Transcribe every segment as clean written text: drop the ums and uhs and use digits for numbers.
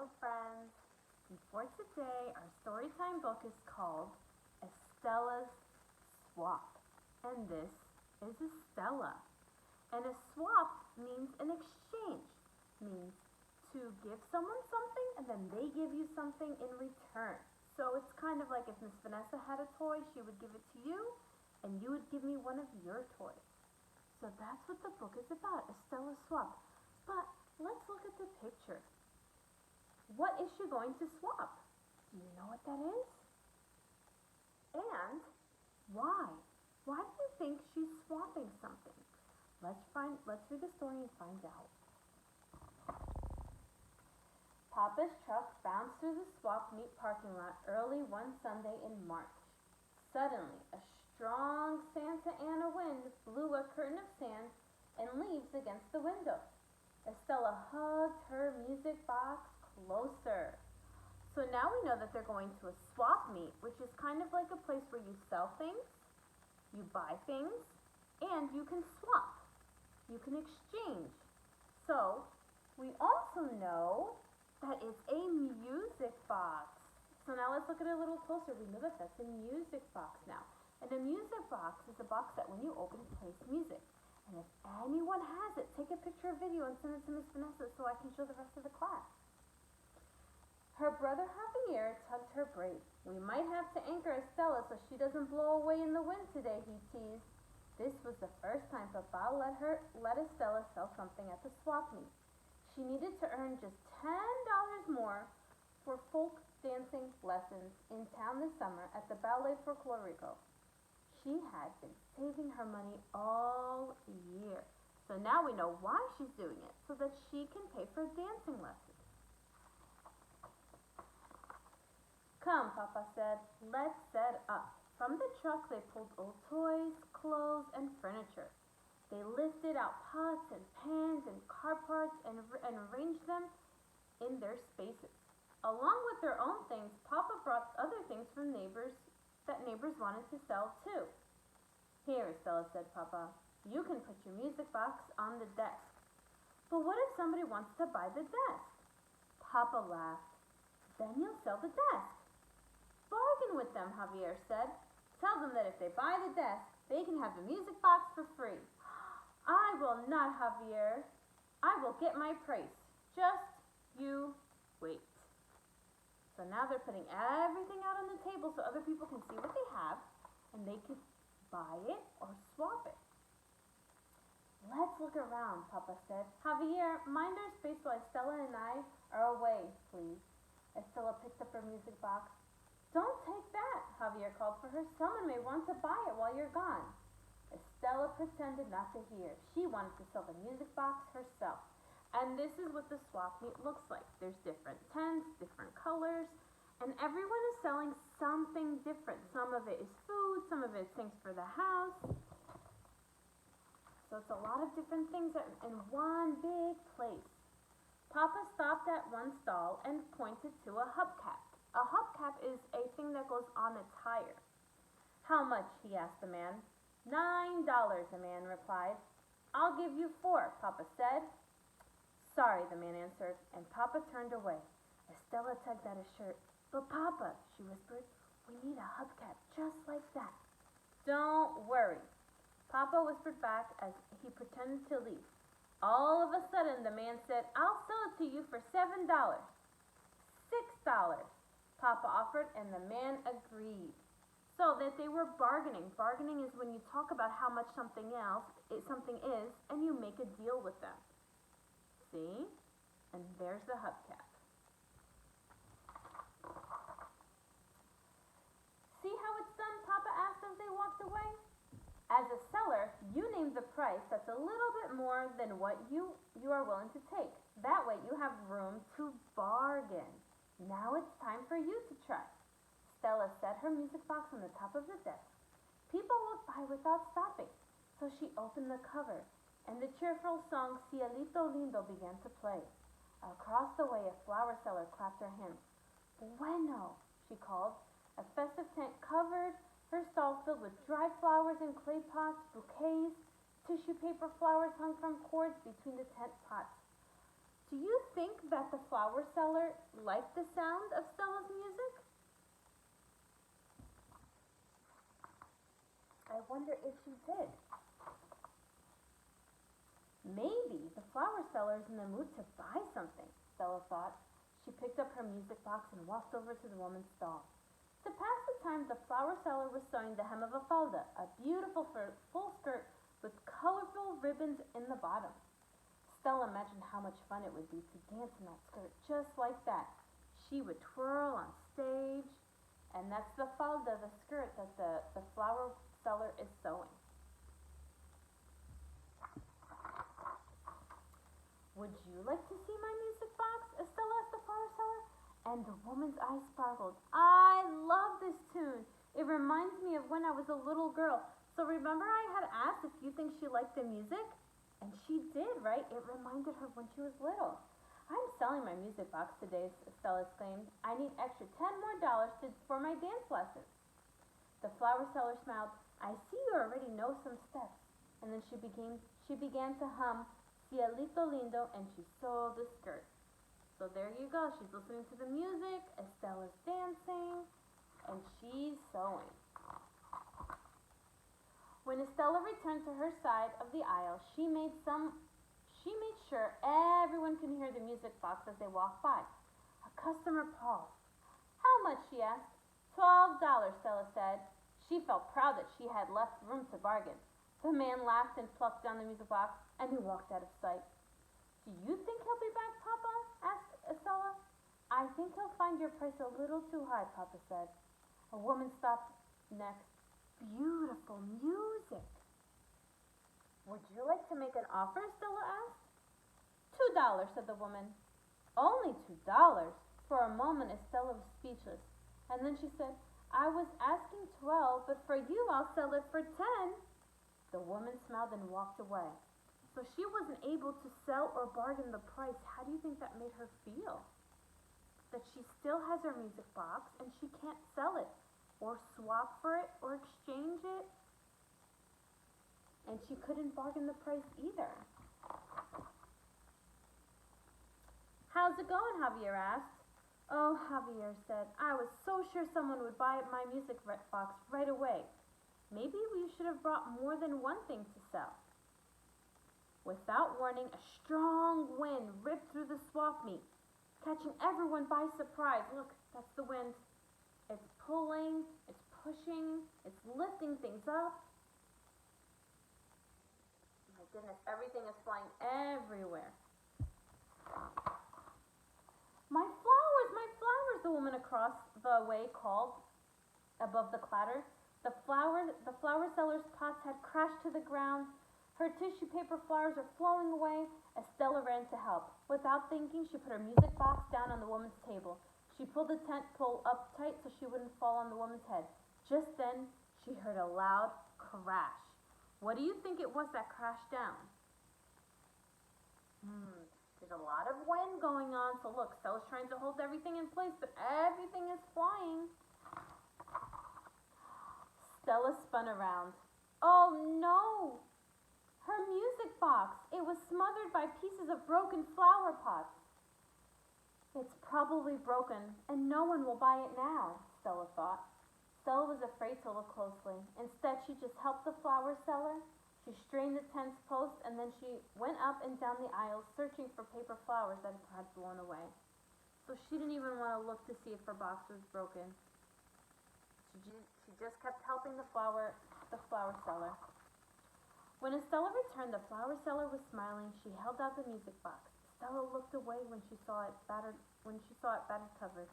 Hello, friends. And for today, our storytime book is called Estella's Swap. And this is Estella. And a swap means an exchange, means to give someone something and then they give you something in return. So it's kind of like if Miss Vanessa had a toy, she would give it to you, and you would give me one of your toys. So that's what the book is about, Estella's Swap. But let's look at the picture. What is she going to swap? Do you know what that is? And why? Why do you think she's swapping something? Let's read the story and find out. Papa's truck bounced through the swap meet parking lot early one Sunday in March. Suddenly, a strong Santa Ana wind blew a curtain of sand and leaves against the window. Estella hugged her music box closer. So now we know that they're going to a swap meet, which is kind of like a place where you sell things, you buy things, and you can swap. You can exchange. So we also know that it's a music box. So now let's look at it a little closer. We know that that's a music box now. And a music box is a box that when you open it plays music. And if anyone has it, take a picture or video and send it to Miss Vanessa so I can show the rest of the class. Her brother Javier tugged her braid. We might have to anchor Estella so she doesn't blow away in the wind today, he teased. This was the first time Papa let Estella sell something at the swap meet. She needed to earn just $10 more for folk dancing lessons in town this summer at the Ballet Folklorico. She had been saving her money all year. So now we know why she's doing it, so that she can pay for dancing lessons. Come, Papa said, let's set up. From the truck they pulled old toys, clothes, and furniture. They lifted out pots and pans and car parts and arranged them in their spaces. Along with their own things, Papa brought other things from neighbors wanted to sell too. Here, Estella said Papa, you can put your music box on the desk. But what if somebody wants to buy the desk? Papa laughed. Then you'll sell the desk. Bargain with them, Javier said. Tell them that if they buy the desk, they can have the music box for free. I will not, Javier. I will get my price. Just you wait. So now they're putting everything out on the table so other people can see what they have and they can buy it or swap it. Let's look around, Papa said. Javier, mind our space while Estella and I are away, please. Estella picked up her music box. Don't take that, Javier called for her. Someone may want to buy it while you're gone. Estella pretended not to hear. She wanted to sell the music box herself. And this is what the swap meet looks like. There's different tents, different colors, and everyone is selling something different. Some of it is food, some of it is things for the house. So it's a lot of different things in one big place. Papa stopped at one stall and pointed to a hubcap. A hubcap is a thing that goes on a tire. How much? He asked the man. $9, the man replied. I'll give you $4, Papa said. Sorry, the man answered, and Papa turned away. Estella tugged at his shirt. But Papa, she whispered, we need a hubcap just like that. Don't worry, Papa whispered back as he pretended to leave. All of a sudden, the man said, I'll sell it to you for $7. $6, Papa offered, and the man agreed. So that they were bargaining. Bargaining is when you talk about how much something is, and you make a deal with them. See? And there's the hubcap. See how it's done? Papa asked as they walked away. As a seller, you name the price that's a little bit more than what you are willing to take. That way you have room to bargain. Now it's time for you to try. Stella set her music box on the top of the desk. People walked by without stopping, so she opened the cover, and the cheerful song Cielito Lindo began to play. Across the way, a flower seller clapped her hands. Bueno, she called. A festive tent covered her stall filled with dried flowers in clay pots, bouquets, tissue paper flowers hung from cords between the tent pots. Do you think that the flower seller liked the sound of Stella's music? I wonder if she did. Maybe the flower seller is in the mood to buy something, Stella thought. She picked up her music box and walked over to the woman's stall. To pass the time, the flower seller was sewing the hem of a falda, a beautiful full skirt with colorful ribbons in the bottom. Stella imagined how much fun it would be to dance in that skirt just like that. She would twirl on stage, and that's the falda, the skirt that the flower seller is sewing. Would you like to see my music box? Estella asked the flower seller, and the woman's eyes sparkled. I love this tune. It reminds me of when I was a little girl. So remember I had asked if you think she liked the music? And she did, right? It reminded her when she was little. I'm selling my music box today, Estella exclaimed. I need extra $10 more for my dance lessons. The flower seller smiled. I see you already know some steps. And then she began to hum Cielito Lindo, and she sewed the skirt. So there you go. She's listening to the music, Estella's dancing, and she's sewing. When Estella returned to her side of the aisle, she made sure everyone could hear the music box as they walked by. A customer paused. How much? She asked. $12, Stella said. She felt proud that she had left room to bargain. The man laughed and plucked down the music box, and he walked out of sight. Do you think he'll be back, Papa? Asked Estella. I think he'll find your price a little too high, Papa said. A woman stopped next. Beautiful music. Would you like to make an offer? Stella asked. $2, said the woman. Only $2? For a moment, Estella was speechless. And then she said, I was asking 12, but for you I'll sell it for 10. The woman smiled and walked away. So she wasn't able to sell or bargain the price. How do you think that made her feel? That she still has her music box and she can't sell it or swap for it or exchange it. And she couldn't bargain the price either. How's it going? Javier asked. Oh, Javier said, I was so sure someone would buy my music box right away. Maybe we should have brought more than one thing to sell. Without warning, a strong wind ripped through the swap meet, catching everyone by surprise. Look, that's the wind. It's pulling, it's pushing, it's lifting things up. My goodness, everything is flying everywhere. My flowers, the woman across the way called above the clatter. The flower seller's pots had crashed to the ground. Her tissue paper flowers were flowing away. Estella ran to help. Without thinking, she put her music box down on the woman's table. She pulled the tent pole up tight so she wouldn't fall on the woman's head. Just then, she heard a loud crash. What do you think it was that crashed down? There's a lot of wind going on. So look, Stella's trying to hold everything in place, but everything is flying. Stella spun around. Oh no! Her music box. It was smothered by pieces of broken flower pots. It's probably broken, and no one will buy it now, Stella thought. Stella was afraid to look closely. Instead, she just helped the flower seller. She strained the tent's post, and then she went up and down the aisles, searching for paper flowers that had blown away. So she didn't even want to look to see if her box was broken. She just kept helping the flower seller. When Estella returned, the flower seller was smiling. She held out the music box. Stella looked away when she saw it battered covered.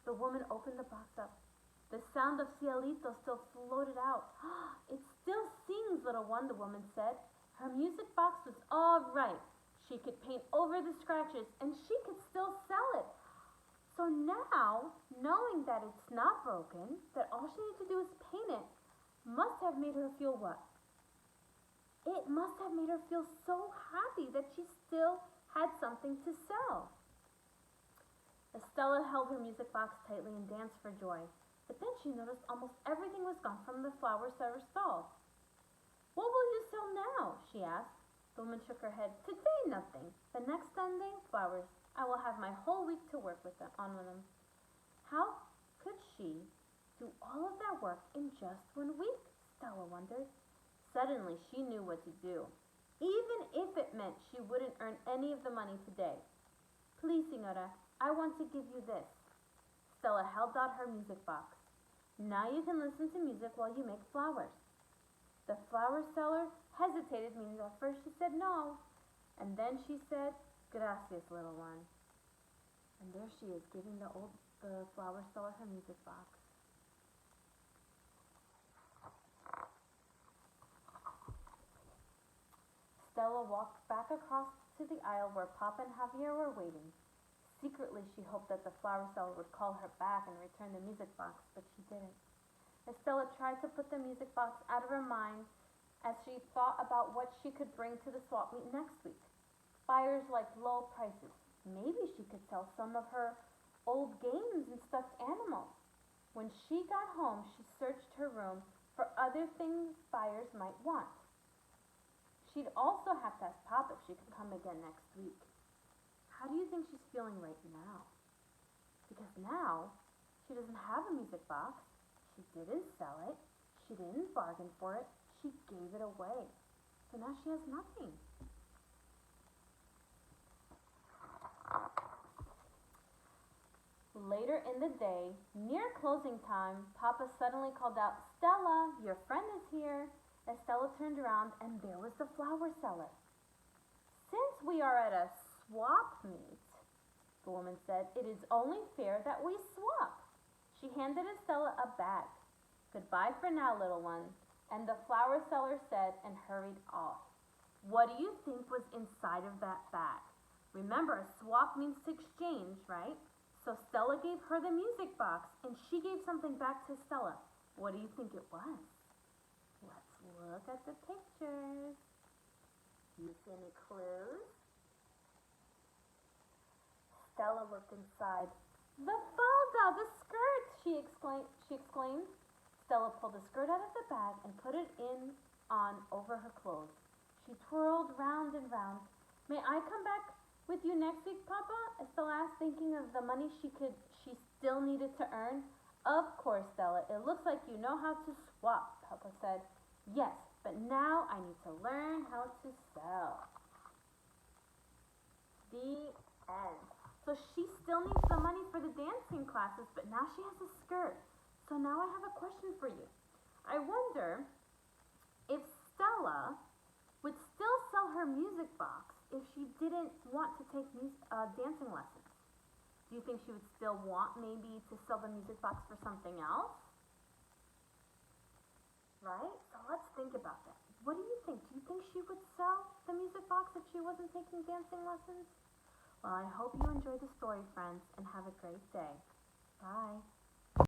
The woman opened the box up. The sound of Cielito still floated out. It still sings, little one, the woman said. Her music box was all right. She could paint over the scratches, and she could still sell it. So now, knowing that it's not broken, that all she needed to do is paint it, must have made her feel what? It must have made her feel so happy that she still had something to sell. Estella held her music box tightly and danced for joy. But then she noticed almost everything was gone from the flower seller's stall. What will you sell now? She asked. The woman shook her head. Today, nothing. The next Sunday, flowers. I will have my whole week to work with them, on with them. How could she do all of that work in just 1 week? Stella wondered. Suddenly, she knew what to do, even if it meant she wouldn't earn any of the money today. Please, Senora, I want to give you this. Stella held out her music box. Now you can listen to music while you make flowers. The flower seller hesitated, meaning at first she said no, and then she said, Gracias, little one. And there she is, giving the flower seller her music box. Stella walked back across to the aisle where Papa and Javier were waiting. Secretly, she hoped that the flower seller would call her back and return the music box, but she didn't. Estella tried to put the music box out of her mind as she thought about what she could bring to the swap meet next week. Buyers liked low prices. Maybe she could sell some of her old games and stuffed animals. When she got home, she searched her room for other things buyers might want. She'd also have to ask Papa if she could come again next week. How do you think she's feeling right now? Because now she doesn't have a music box. She didn't sell it. She didn't bargain for it. She gave it away. So now she has nothing. Later in the day, near closing time, Papa suddenly called out, Stella, your friend is here. Estella turned around and there was the flower seller. Since we are at a swap meet, the woman said, it is only fair that we swap. She handed Estella a bag. Goodbye for now, little one. And the flower seller said and hurried off. What do you think was inside of that bag? Remember, a swap means to exchange, right? So Stella gave her the music box and she gave something back to Stella. What do you think it was? Let's look at the pictures. Do you see any clues? Stella looked inside. The falda, the skirt, she exclaimed. Stella pulled the skirt out of the bag and put it on over her clothes. She twirled round and round. May I come back with you next week, Papa? Stella asked, thinking of the money she still needed to earn. Of course, Stella. It looks like you know how to swap, Papa said. Yes, but now I need to learn how to sell. The end. So she still needs the money for the dancing classes, but now she has a skirt. So now I have a question for you. I wonder if Stella would still sell her music box if she didn't want to take dancing lessons. Do you think she would still want maybe to sell the music box for something else? Right? So let's think about that. What do you think? Do you think she would sell the music box if she wasn't taking dancing lessons? Well, I hope you enjoyed the story, friends, and have a great day. Bye.